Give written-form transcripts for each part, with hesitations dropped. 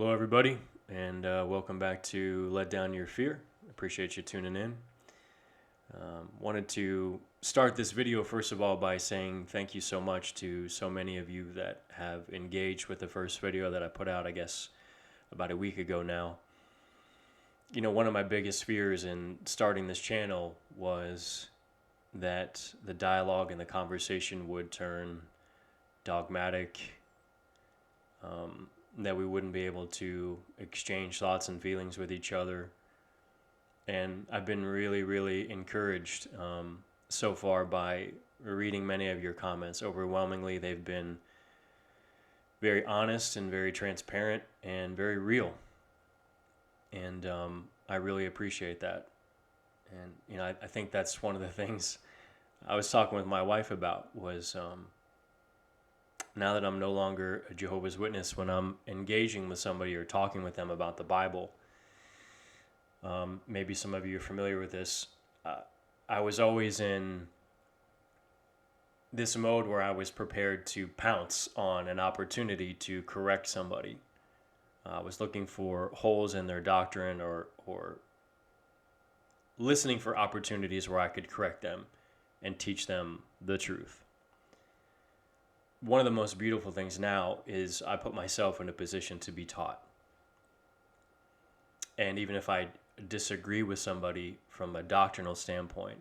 Hello, everybody, and welcome back to Let Down Your Fear. Appreciate you tuning in. Wanted to start this video, first of all, by saying thank you so much to so many of you that have engaged with the first video that I put out, I guess, about a week ago now. You know, one of my biggest fears in starting this channel was that the dialogue and the conversation would turn dogmatic, that we wouldn't be able to exchange thoughts and feelings with each other. And I've been really encouraged so far by reading many of your comments. Overwhelmingly, they've been very honest and very transparent and very real. And I really appreciate that. And, you know, I think that's one of the things I was talking with my wife about was now that I'm no longer a Jehovah's Witness, when I'm engaging with somebody or talking with them about the Bible, maybe some of you are familiar with this. I was always in this mode where I was prepared to pounce on an opportunity to correct somebody. I was looking for holes in their doctrine or listening for opportunities where I could correct them and teach them the truth. One of the most beautiful things now is I put myself in a position to be taught. And even if I disagree with somebody from a doctrinal standpoint,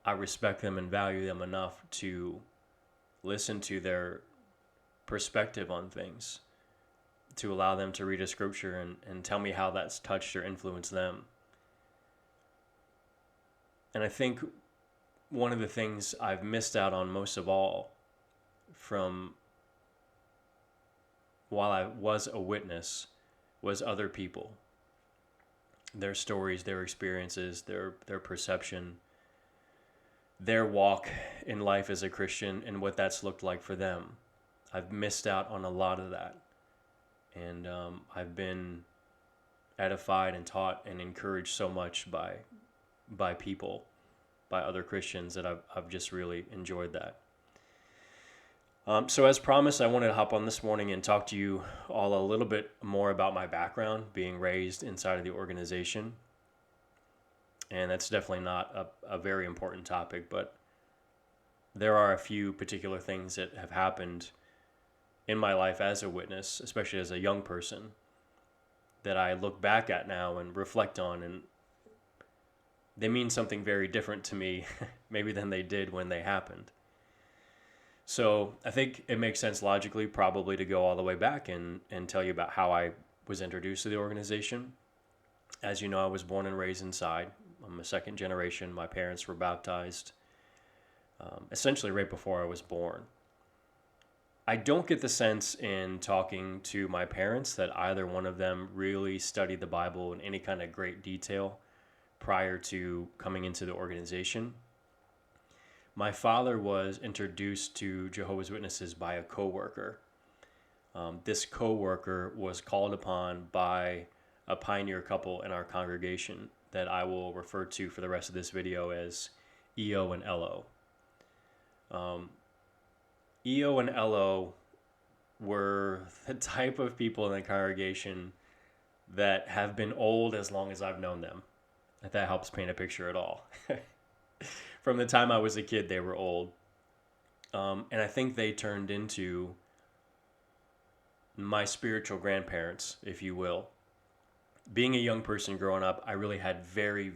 I respect them and value them enough to listen to their perspective on things, to allow them to read a scripture and tell me how that's touched or influenced them. And I think one of the things I've missed out on most of all from while I was a witness was other people, their stories, their experiences, their perception, their walk in life as a Christian and what that's looked like for them. I've missed out on a lot of that. And I've been edified and taught and encouraged so much by people, by other Christians, that I've just really enjoyed that. So as promised, I wanted to hop on this morning and talk to you all a little bit more about my background, being raised inside of the organization. And that's definitely not a very important topic, but there are a few particular things that have happened in my life as a witness, especially as a young person, that I look back at now and reflect on, and they mean something very different to me maybe than they did when they happened. So I think it makes sense logically probably to go all the way back and tell you about how I was introduced to the organization. As you know, I was born and raised inside. I'm a second generation. My parents were baptized essentially right before I was born. I don't get the sense in talking to my parents that either one of them really studied the Bible in any kind of great detail prior to coming into the organization. My father was introduced to Jehovah's Witnesses by a coworker. This coworker was called upon by a pioneer couple in our congregation that I will refer to for the rest of this video as EO and LO. EO and LO were the type of people in the congregation that have been old as long as I've known them. If that helps paint a picture at all. From the time I was a kid, they were old. And I think they turned into my spiritual grandparents, if you will. Being a young person growing up, I really had very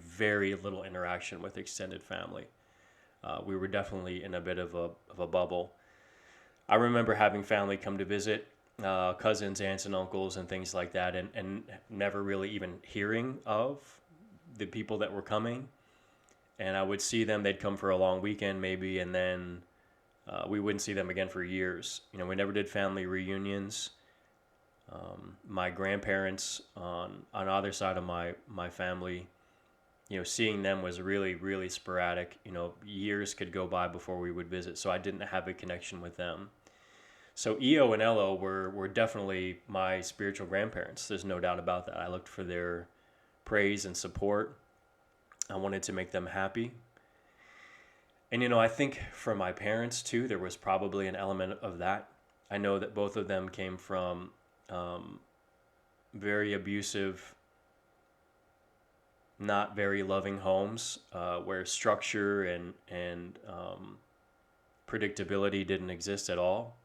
little interaction with extended family. We were definitely in a bit of a bubble. I remember having family come to visit, cousins, aunts, and uncles, and things like that, and never really even hearing of the people that were coming. And I would see them, they'd come for a long weekend maybe, and then we wouldn't see them again for years. You know, we never did family reunions. My grandparents on either side of my family, you know, seeing them was really sporadic. You know, years could go by before we would visit, so I didn't have a connection with them. So EO and LO were definitely my spiritual grandparents. There's no doubt about that. I looked for their praise and support. I wanted to make them happy. And, you know, I think for my parents too, there was probably an element of that. I know that both of them came from very abusive, not very loving homes where structure and predictability didn't exist at all.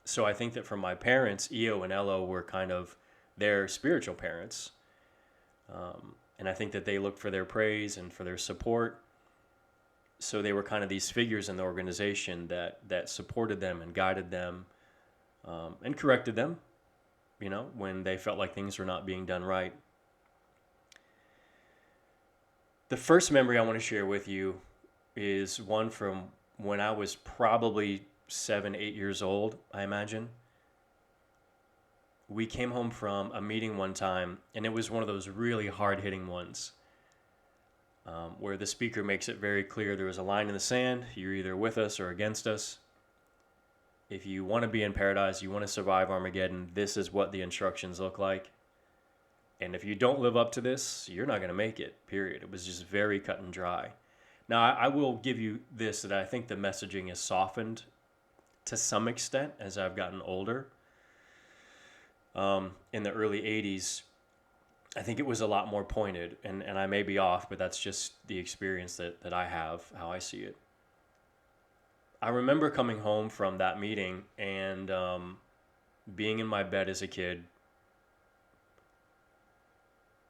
So I think that for my parents, Io and Ello were kind of their spiritual parents. And I think that they looked for their praise and for their support. So they were kind of these figures in the organization that supported them and guided them and corrected them, when they felt like things were not being done right. The first memory I want to share with you is one from when I was probably 7, 8 years old, I imagine. We came home from a meeting one time, and it was one of those really hard-hitting ones where the speaker makes it very clear there was a line in the sand. You're either with us or against us. If you want to be in paradise, you want to survive Armageddon, this is what the instructions look like. And if you don't live up to this, you're not going to make it, period. It was just very cut and dry. Now, I will give you this, that I think the messaging has softened to some extent as I've gotten older. In the early 80s, I think it was a lot more pointed, and I may be off, but that's just the experience that I have, how I see it. I remember coming home from that meeting and being in my bed as a kid,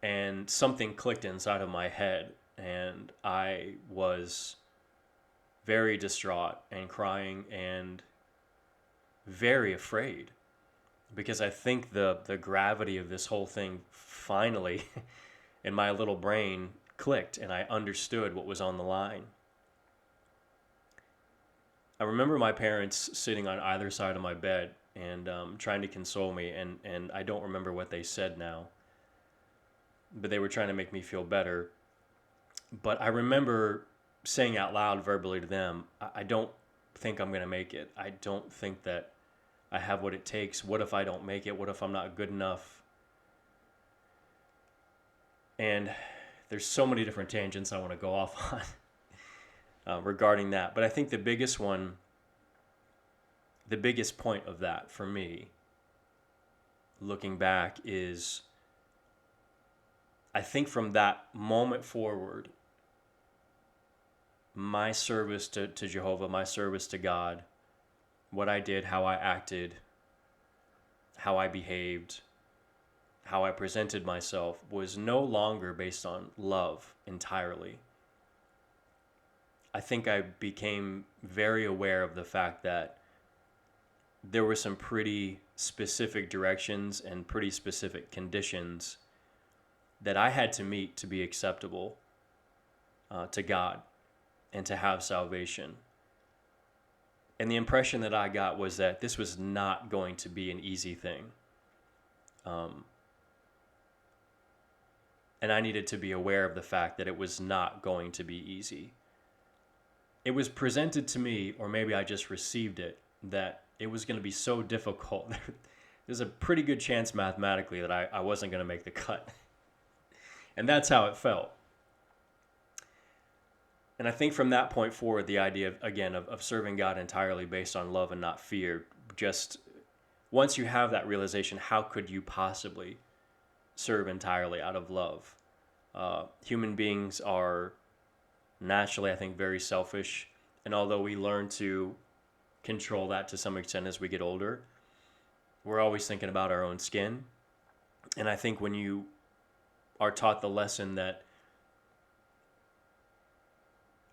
and something clicked inside of my head, and I was very distraught and crying and very afraid, because I think the gravity of this whole thing finally in my little brain clicked, and I understood what was on the line. I remember my parents sitting on either side of my bed and trying to console me, and I don't remember what they said now, but they were trying to make me feel better. But I remember saying out loud verbally to them, I don't think I'm going to make it. I don't think that I have what it takes. What if I don't make it? What if I'm not good enough? And there's so many different tangents I want to go off on regarding that. But I think the biggest point of that for me, looking back, is I think from that moment forward, my service to Jehovah, my service to God, what I did, how I acted, how I behaved, how I presented myself was no longer based on love entirely. I think I became very aware of the fact that there were some pretty specific directions and pretty specific conditions that I had to meet to be acceptable to God and to have salvation. And the impression that I got was that this was not going to be an easy thing. And I needed to be aware of the fact that it was not going to be easy. It was presented to me, or maybe I just received it, that it was going to be so difficult. There's a pretty good chance mathematically that I wasn't going to make the cut. And that's how it felt. And I think from that point forward, the idea, of serving God entirely based on love and not fear, just once you have that realization, how could you possibly serve entirely out of love? Human beings are naturally, I think, very selfish. And although we learn to control that to some extent as we get older, we're always thinking about our own skin. And I think when you are taught the lesson that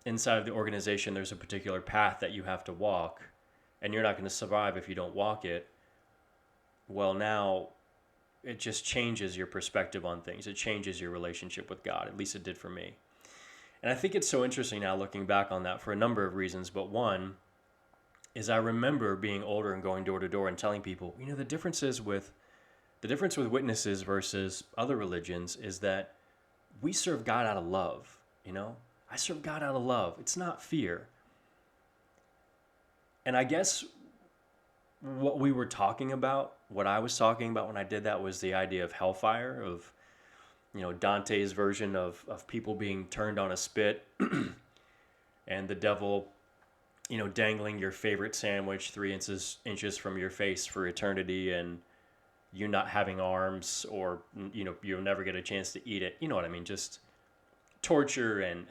inside of the organization, there's a particular path that you have to walk, and you're not going to survive if you don't walk it. Well, now it just changes your perspective on things. It changes your relationship with God. At least it did for me. And I think it's so interesting now looking back on that for a number of reasons. But one is I remember being older and going door to door and telling people, the difference with witnesses versus other religions is that we serve God out of love, I serve God out of love. It's not fear. And I guess what I was talking about when I did that was the idea of hellfire, of, Dante's version of people being turned on a spit and the devil dangling your favorite sandwich 3 inches from your face for eternity, and you not having arms, or you'll never get a chance to eat it. You know what I mean? Just torture and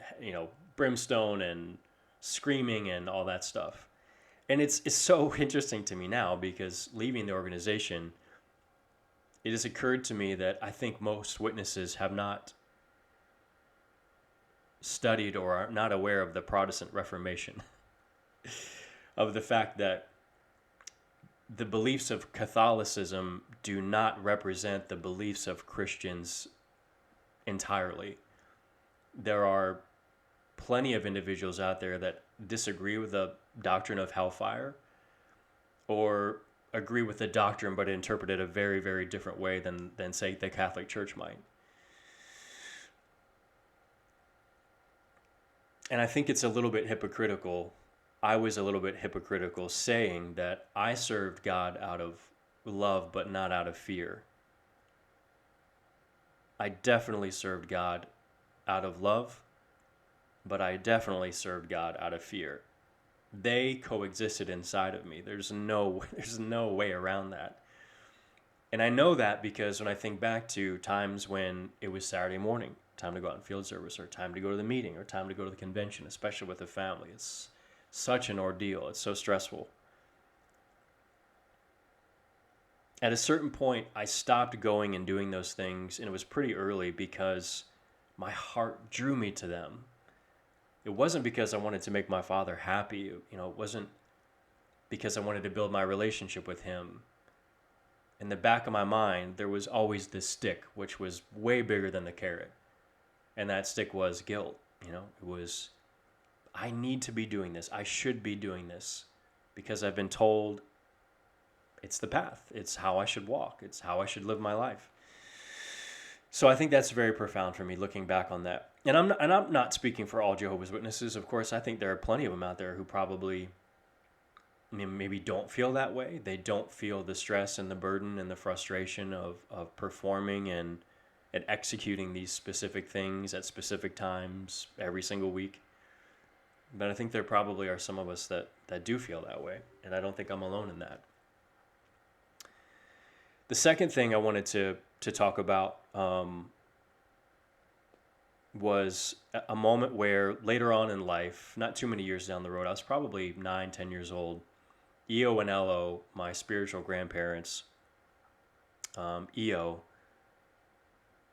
brimstone and screaming and all that stuff. And it's so interesting to me now, because leaving the organization, it has occurred to me that I think most witnesses have not studied or are not aware of the Protestant Reformation, of the fact that the beliefs of Catholicism do not represent the beliefs of Christians entirely. There are plenty of individuals out there that disagree with the doctrine of hellfire, or agree with the doctrine but interpret it a very, very different way than say the Catholic Church might. And I think it's a little bit hypocritical. I was a little bit hypocritical saying that I served God out of love but not out of fear. I definitely served God out of love, but I definitely served God out of fear. They coexisted inside of me. There's no way around that. And I know that because when I think back to times when it was Saturday morning, time to go out in field service, or time to go to the meeting, or time to go to the convention, especially with the family. It's such an ordeal. It's so stressful. At a certain point, I stopped going and doing those things, and it was pretty early because my heart drew me to them. It wasn't because I wanted to make my father happy. It wasn't because I wanted to build my relationship with him. In the back of my mind, there was always this stick, which was way bigger than the carrot. And that stick was guilt. It was, I need to be doing this. I should be doing this because I've been told it's the path. It's how I should walk. It's how I should live my life. So I think that's very profound for me, looking back on that. And I'm not speaking for all Jehovah's Witnesses. Of course, I think there are plenty of them out there who probably maybe don't feel that way. They don't feel the stress and the burden and the frustration of performing and executing these specific things at specific times every single week. But I think there probably are some of us that do feel that way, and I don't think I'm alone in that. The second thing I wanted to talk about was a moment where later on in life, not too many years down the road, I was probably 9-10 years old. EO and LO, my spiritual grandparents, EO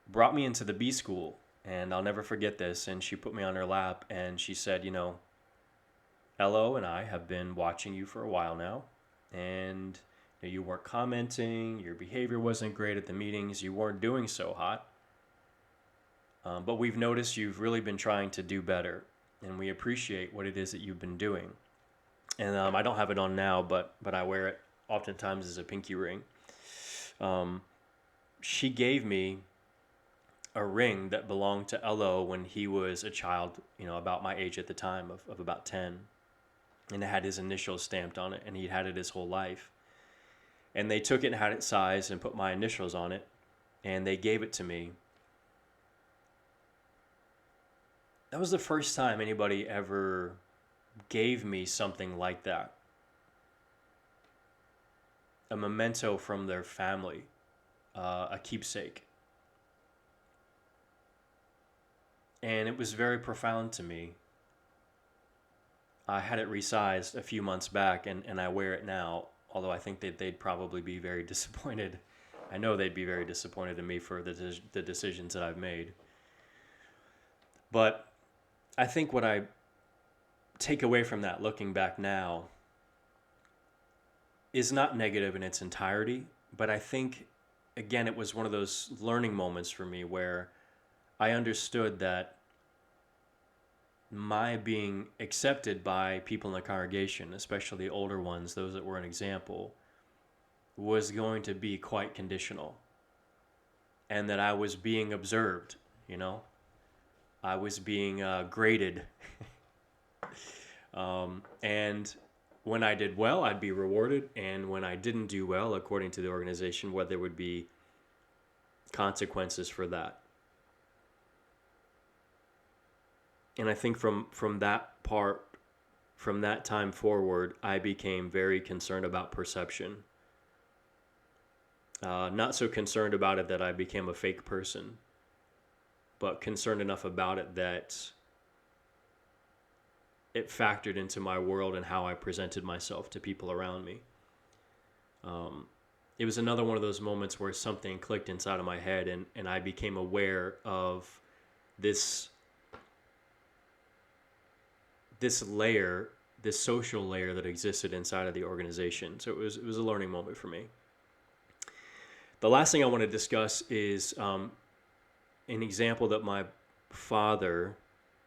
brought me into the B school, and I'll never forget this. And she put me on her lap and she said, LO and I have been watching you for a while now, and you weren't commenting, your behavior wasn't great at the meetings, you weren't doing so hot, but we've noticed you've really been trying to do better, and we appreciate what it is that you've been doing. And I don't have it on now, but I wear it oftentimes as a pinky ring. She gave me a ring that belonged to LO when he was a child, about my age at the time of about 10. And it had his initials stamped on it, and he'd had it his whole life. And they took it and had it sized and put my initials on it, and they gave it to me. That was the first time anybody ever gave me something like that. A memento from their family, a keepsake. And it was very profound to me. I had it resized a few months back, and I wear it now, although I think that they'd probably be very disappointed. I know they'd be very disappointed in me for the decisions that I've made. But I think what I take away from that, looking back now, is not negative in its entirety, but I think, again, it was one of those learning moments for me where I understood that my being accepted by people in the congregation, especially the older ones, those that were an example, was going to be quite conditional. And that I was being observed, I was being graded. And when I did well, I'd be rewarded. And when I didn't do well, according to the organization, there would be consequences for that. And I think from that part, from that time forward, I became very concerned about perception. Not so concerned about it that I became a fake person, but concerned enough about it that it factored into my world and how I presented myself to people around me. It was another one of those moments where something clicked inside of my head, and I became aware of this layer, this social layer that existed inside of the organization. So it was a learning moment for me. The last thing I want to discuss is an example that my father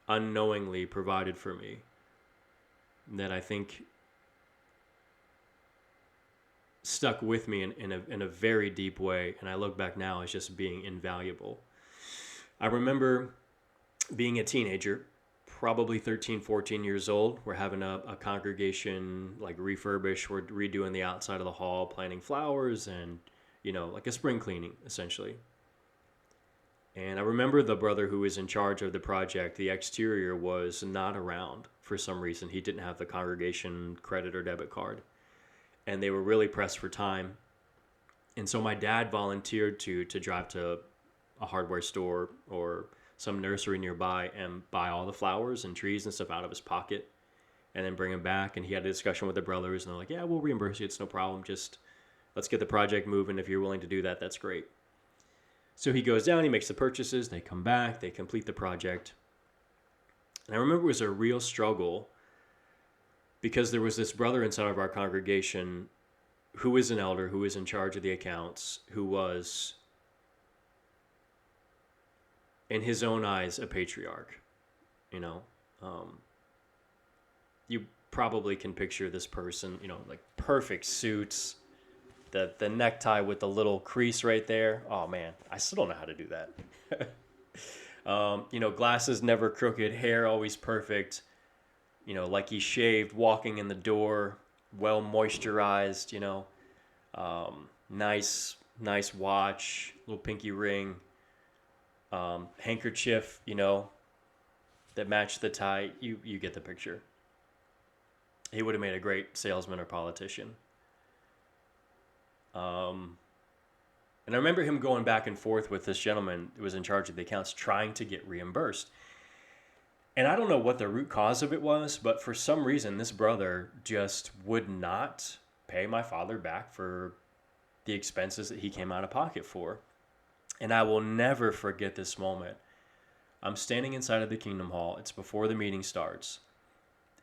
unknowingly provided for me that I think stuck with me in a very deep way, and I look back now as just being invaluable. I remember being a teenager, probably 13, 14 years old. We're having a congregation like refurbish. We're redoing the outside of the hall, planting flowers, and like a spring cleaning essentially. And I remember the brother who was in charge of the project, the exterior was not around for some reason. He didn't have the congregation credit or debit card. And they were really pressed for time. And so my dad volunteered to drive to a hardware store or some nursery nearby and buy all the flowers and trees and stuff out of his pocket and then bring them back. And he had a discussion with the brothers, and they're like, yeah, we'll reimburse you. It's no problem. Just let's get the project moving. If you're willing to do that, that's great. So he goes down, he makes the purchases, they come back, they complete the project. And I remember it was a real struggle because there was this brother inside of our congregation who was an elder, who was in charge of the accounts, who was, in his own eyes, a patriarch. You probably can picture this person, like perfect suits, the necktie with the little crease right there. Oh man, I still don't know how to do that. Glasses never crooked, hair always perfect. Like he's shaved, walking in the door, well moisturized. Nice watch, little pinky ring, handkerchief. That matched the tie. You get the picture. He would have made a great salesman or politician. And I remember him going back and forth with this gentleman who was in charge of the accounts trying to get reimbursed. And I don't know what the root cause of it was, but for some reason, this brother just would not pay my father back for the expenses that he came out of pocket for. And I will never forget this moment. I'm standing inside of the Kingdom Hall. It's before the meeting starts.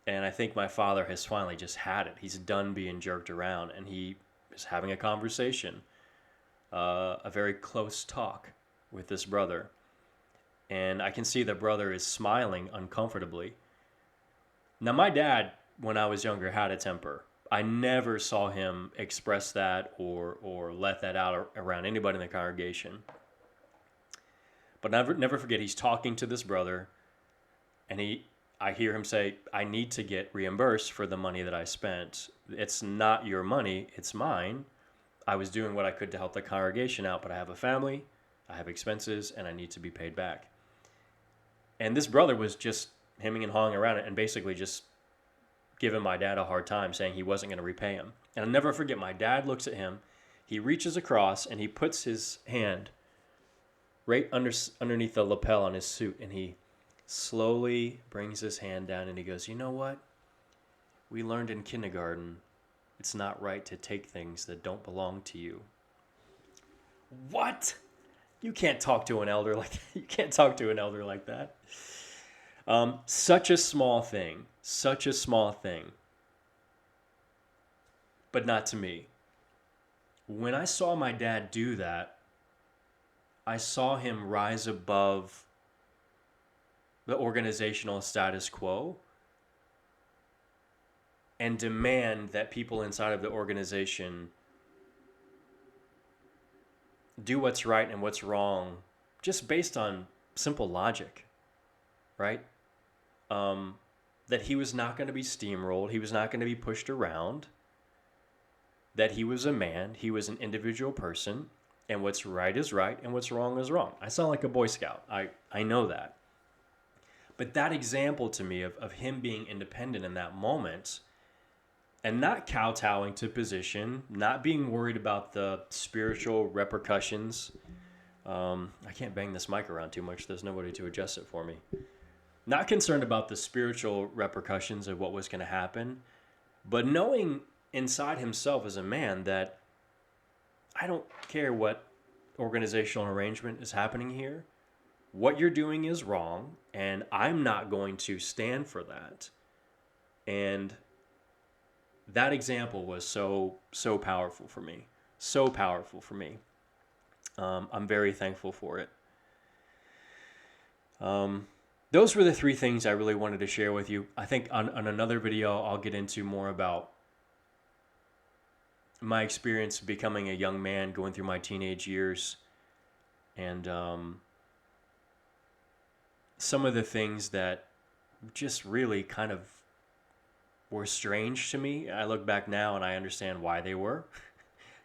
And I think my father has finally just had it. He's done being jerked around, and he is having a conversation, a very close talk with this brother. And I can see the brother is smiling uncomfortably. Now, my dad, when I was younger, had a temper. I never saw him express that or let that out around anybody in the congregation. But never forget, he's talking to this brother, and I hear him say, I need to get reimbursed for the money that I spent. It's not your money, it's mine. I was doing what I could to help the congregation out, but I have a family, I have expenses, and I need to be paid back. And this brother was just hemming and hawing around it and basically just giving my dad a hard time, saying he wasn't going to repay him. And I'll never forget, my dad looks at him, he reaches across, and he puts his hand right underneath the lapel on his suit, and he slowly brings his hand down, and he goes, you know what? We learned in kindergarten, it's not right to take things that don't belong to you. What? You can't talk to an elder like that. You can't talk to an elder like that. Such a small thing. But not to me. When I saw my dad do that, I saw him rise above the organizational status quo and demand that people inside of the organization do what's right and what's wrong just based on simple logic, right? That he was not going to be steamrolled. He was not going to be pushed around. That he was a man. He was an individual person. And what's right is right and what's wrong is wrong. I sound like a Boy Scout. I know that. But that example to me of him being independent in that moment and not kowtowing to position, not being worried about the spiritual repercussions. I can't bang this mic around too much. There's nobody to adjust it for me. Not concerned about the spiritual repercussions of what was going to happen, but knowing inside himself as a man that I don't care what organizational arrangement is happening here. What you're doing is wrong, and I'm not going to stand for that. And that example was so powerful for me. So powerful for me. I'm very thankful for it. Those were the three things I really wanted to share with you. I think on another video, I'll get into more about my experience becoming a young man, going through my teenage years, and some of the things that just really kind of were strange to me. I look back now and I understand why they were.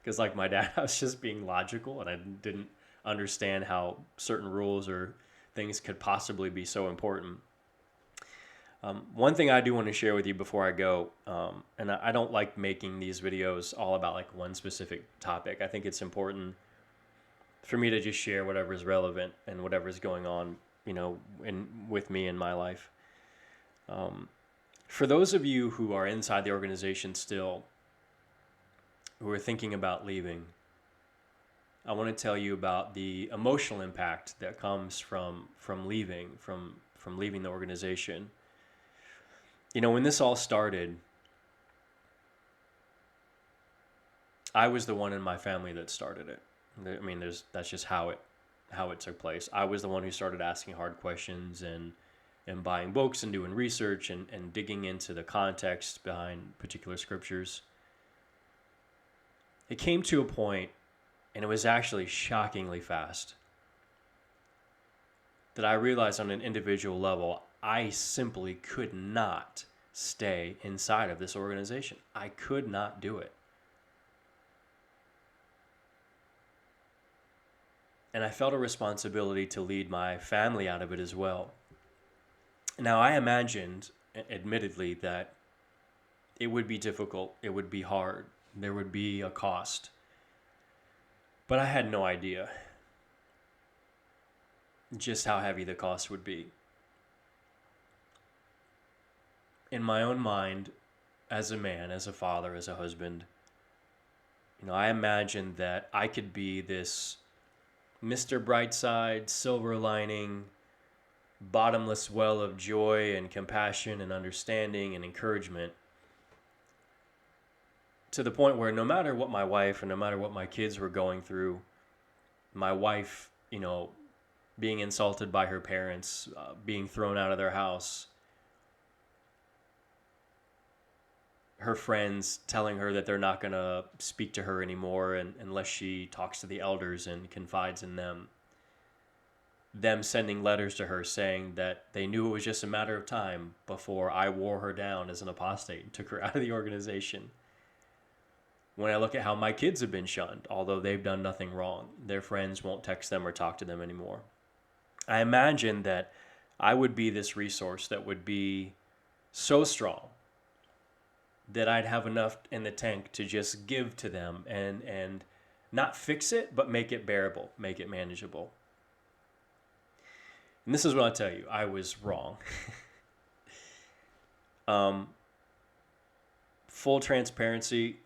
Because like my dad, I was just being logical and I didn't understand how certain rules or things could possibly be so important. One thing I do want to share with you before I go, and I don't like making these videos all about like one specific topic. I think it's important for me to just share whatever is relevant and whatever is going on, with me in my life. For those of you who are inside the organization still, who are thinking about leaving, I want to tell you about the emotional impact that comes from leaving the organization. When this all started, I was the one in my family that started it. I mean, that's just how it took place. I was the one who started asking hard questions and buying books and doing research and digging into the context behind particular scriptures. It came to a point, and it was actually shockingly fast, that I realized on an individual level, I simply could not stay inside of this organization. I could not do it. And I felt a responsibility to lead my family out of it as well. Now, I imagined, admittedly, that it would be difficult, it would be hard, there would be a cost. But I had no idea just how heavy the cost would be. In my own mind, as a man, as a father, as a husband, I imagined that I could be this Mr. Brightside, silver lining, bottomless well of joy and compassion and understanding and encouragement, to the point where no matter what my wife and no matter what my kids were going through, my wife, being insulted by her parents, being thrown out of their house, her friends telling her that they're not going to speak to her anymore unless she talks to the elders and confides in them sending letters to her saying that they knew it was just a matter of time before I wore her down as an apostate and took her out of the organization. When I look at how my kids have been shunned, although they've done nothing wrong, their friends won't text them or talk to them anymore. I imagine that I would be this resource that would be so strong that I'd have enough in the tank to just give to them and not fix it, but make it bearable, make it manageable. And this is what I'll tell you, I was wrong. Full transparency,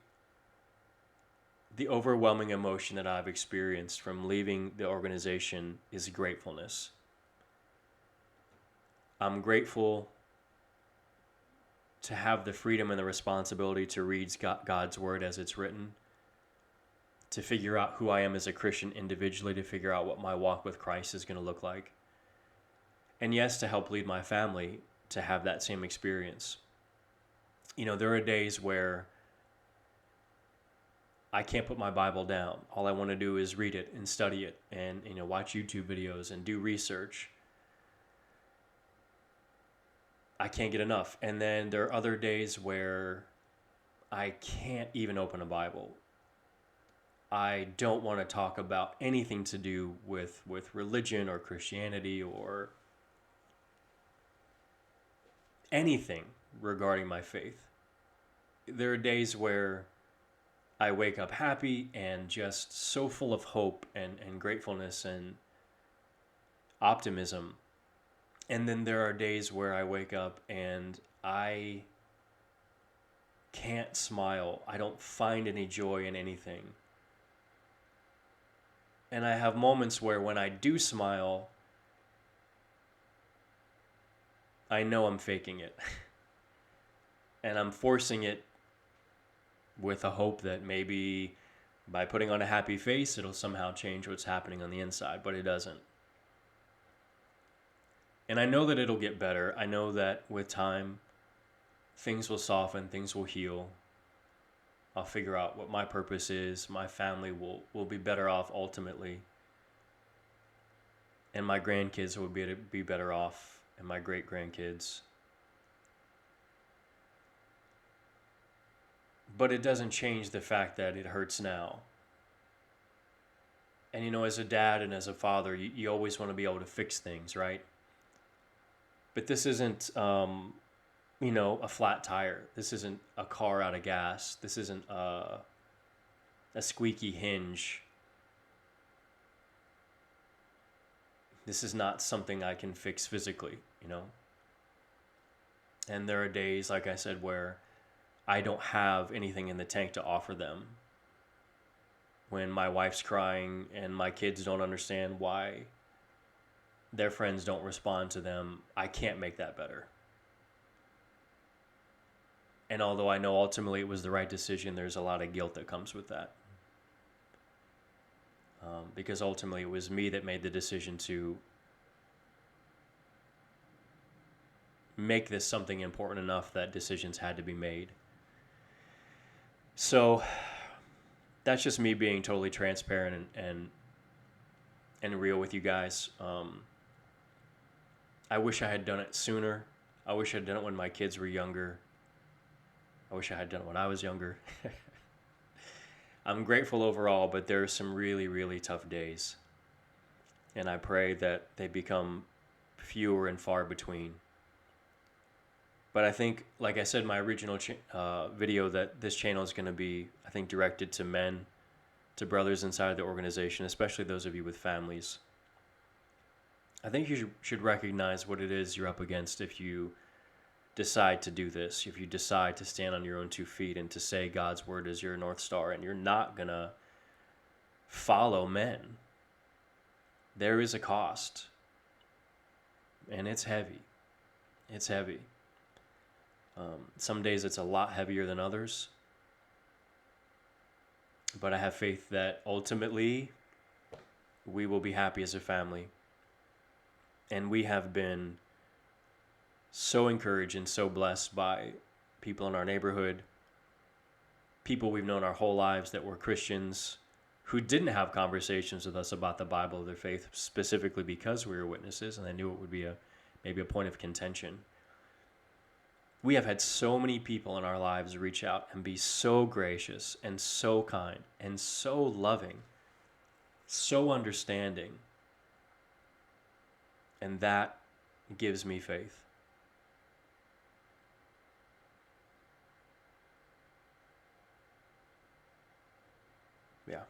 the overwhelming emotion that I've experienced from leaving the organization is gratefulness. I'm grateful to have the freedom and the responsibility to read God's word as it's written, to figure out who I am as a Christian individually, to figure out what my walk with Christ is going to look like. And yes, to help lead my family to have that same experience. There are days where I can't put my Bible down. All I want to do is read it and study it and watch YouTube videos and do research. I can't get enough. And then there are other days where I can't even open a Bible. I don't want to talk about anything to do with religion or Christianity or anything regarding my faith. There are days where I wake up happy and just so full of hope and gratefulness and optimism. And then there are days where I wake up and I can't smile. I don't find any joy in anything. And I have moments where when I do smile, I know I'm faking it. And I'm forcing it with a hope that maybe by putting on a happy face, it'll somehow change what's happening on the inside, but it doesn't. And I know that it'll get better. I know that with time, things will soften, things will heal. I'll figure out what my purpose is. My family will be better off ultimately. And my grandkids will be better off, and my great-grandkids. But it doesn't change the fact that it hurts now. And as a dad and as a father, you always want to be able to fix things, right? But this isn't, a flat tire. This isn't a car out of gas. This isn't a squeaky hinge. This is not something I can fix physically, And there are days, like I said, where I don't have anything in the tank to offer them. When my wife's crying and my kids don't understand why their friends don't respond to them, I can't make that better. And although I know ultimately it was the right decision, there's a lot of guilt that comes with that. Because ultimately it was me that made the decision to make this something important enough that decisions had to be made. So that's just me being totally transparent and real with you guys. I wish I had done it sooner. I wish I had done it when my kids were younger. I wish I had done it when I was younger. I'm grateful overall, but there are some really, really tough days. And I pray that they become fewer and far between. But I think, like I said, my original video, that this channel is going to be, I think, directed to men, to brothers inside the organization, especially those of you with families. I think you should recognize what it is you're up against if you decide to do this, if you decide to stand on your own 2 feet and to say God's word is your North Star, and you're not going to follow men. There is a cost, and it's heavy. It's heavy. Some days it's a lot heavier than others, but I have faith that ultimately we will be happy as a family. And we have been so encouraged and so blessed by people in our neighborhood, people we've known our whole lives that were Christians, who didn't have conversations with us about the Bible or their faith specifically because we were witnesses, and they knew it would be maybe a point of contention. We have had so many people in our lives reach out and be so gracious and so kind and so loving, so understanding. And that gives me faith. Yeah.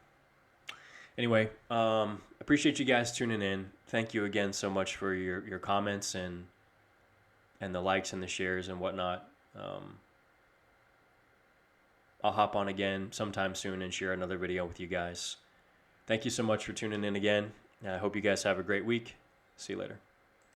Anyway, appreciate you guys tuning in. Thank you again so much for your comments and the likes and the shares and whatnot. I'll hop on again sometime soon and share another video with you guys. Thank you so much for tuning in again. I hope you guys have a great week. See you later.